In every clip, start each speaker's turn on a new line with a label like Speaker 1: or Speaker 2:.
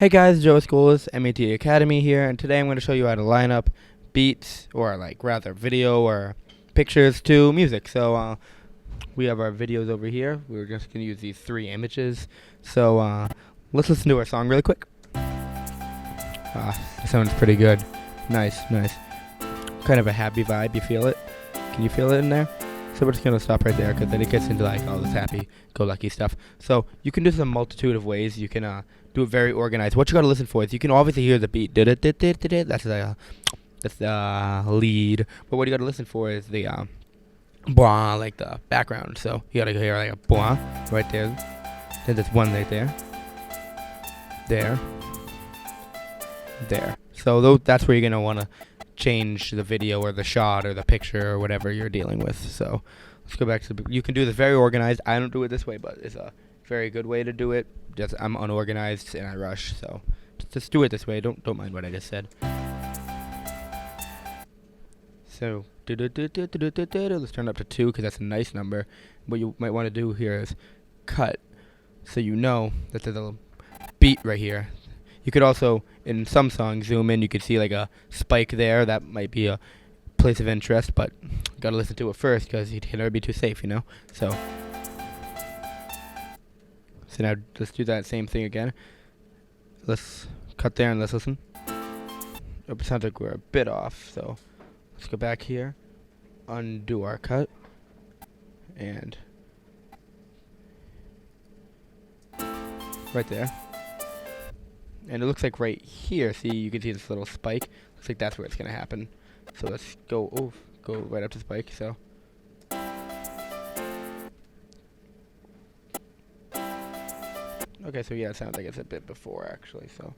Speaker 1: Hey guys, Joe Escolas, MET Academy here, and today I'm going to show you how to line up beats, or like rather video or pictures to music. So we have our videos over here. We're just going to use these three images. So let's listen to our song really quick. This sounds pretty good. Nice, nice. Kind of a happy vibe, you feel it? Can you feel it in there? So we're just going to stop right there because then it gets into like all this happy-go-lucky stuff. So you can do this a multitude of ways. You can do it very organized. What you got to listen for is you can obviously hear the beat. That's the lead. But what you got to listen for is the blah, like the background. So you got to hear like a blah right there. Then there's one right there. There. So that's where you're going to want to change the video or the shot or the picture or whatever you're dealing with. So let's go back to you can do this very organized. I don't do it this way, but it's a very good way to do it. Just I'm unorganized and I rush, so just do it this way. Don't mind what I just said. So let's turn it up to 2 because that's a nice number. What you might want to do here is cut, so you know that there's a beat right here. You could also, in some songs, zoom in. You could see like a spike there. That might be a place of interest, but you gotta listen to it first because you can never be too safe, you know. So now let's do that same thing again. Let's cut there and let's listen. It sounds like we're a bit off, so let's go back here, undo our cut, and right there. And it looks like right here, see, you can see this little spike. Looks like that's where it's gonna happen. So let's go right up to spike. So okay, so yeah, it sounds like it's a bit before actually. So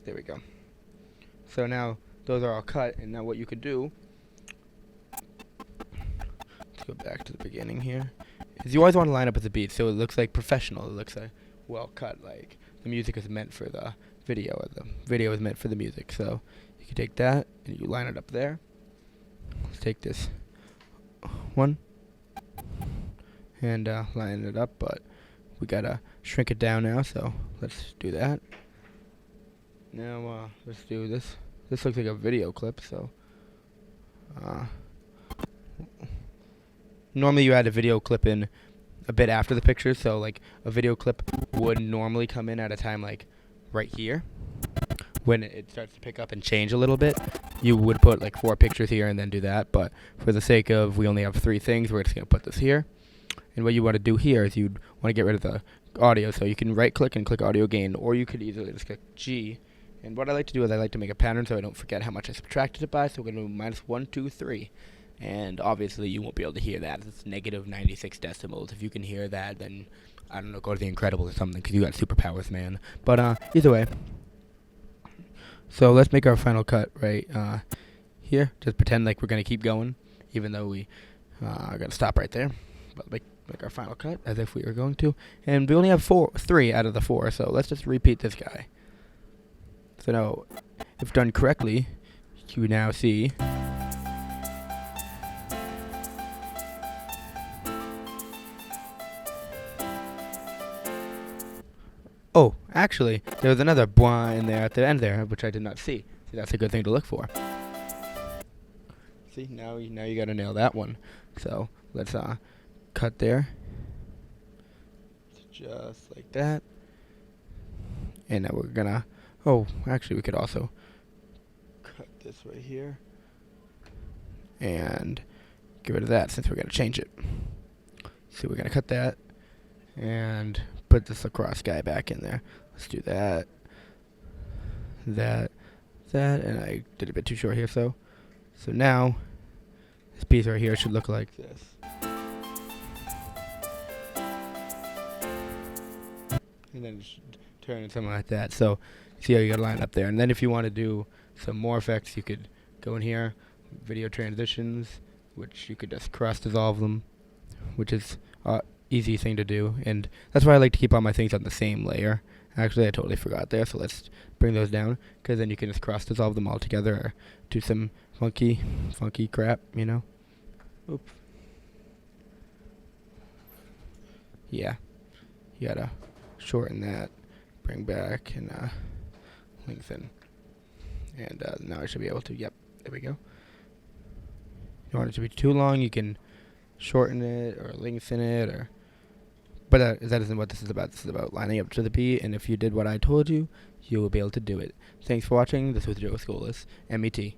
Speaker 1: there we go. So now those are all cut, and now what you could do, let's go back to the beginning here, is you always want to line up with the beat so it looks like professional. It looks like well cut, like the music is meant for the video, or the video is meant for the music. So you can take that and you line it up there. Let's take this one and line it up, but we gotta shrink it down now, so let's do that. Now let's do this. This looks like a video clip, so normally you add a video clip in a bit after the picture, so like a video clip would normally come in at a time like right here. When it starts to pick up and change a little bit, you would put like 4 pictures here and then do that, but for the sake of we only have 3 things, we're just going to put this here. And what you want to do here is you'd want to get rid of the audio, so you can right click and click audio gain, or you could easily just click G. And what I like to do is I like to make a pattern so I don't forget how much I subtracted it by, so we're going to do -1, 2, 3. And obviously you won't be able to hear that. It's negative 96 decibels. If you can hear that, then I don't know, go to the Incredibles or something, because you got superpowers, man. But either way, so let's make our final cut right here. Just pretend like we're going to keep going, even though we are going to stop right there. But make our final cut as if we were going to. And we only have 3 out of the 4, so let's just repeat this guy. So now, if done correctly, you now see oh, actually, there was another blah in there at the end there, which I did not see. See, that's a good thing to look for. See, now you gotta nail that one. So let's cut there, just like that. And now we're gonna. Oh, actually, we could also cut this right here and get rid of that since we're gonna change it. So we're gonna cut that and put this lacrosse guy back in there. Let's do that, and I did a bit too short here, so now this piece right here should look like this. And then turn it something like that. So see how you gotta line up there. And then if you want to do some more effects, you could go in here, video transitions, which you could just cross dissolve them, which is easy thing to do, and that's why I like to keep all my things on the same layer. Actually, I totally forgot there, so let's bring those down, because then you can just cross dissolve them all together, or do some funky crap, you know. Oops. Yeah, you gotta shorten that, bring back and lengthen. And now I should be able to, yep, there we go. If you want it to be too long, you can shorten it or lengthen it, or but that isn't what this is about. This is about lining up to the beat, and if you did what I told you, you will be able to do it. Thanks for watching. This was Joseph Escolas, MET.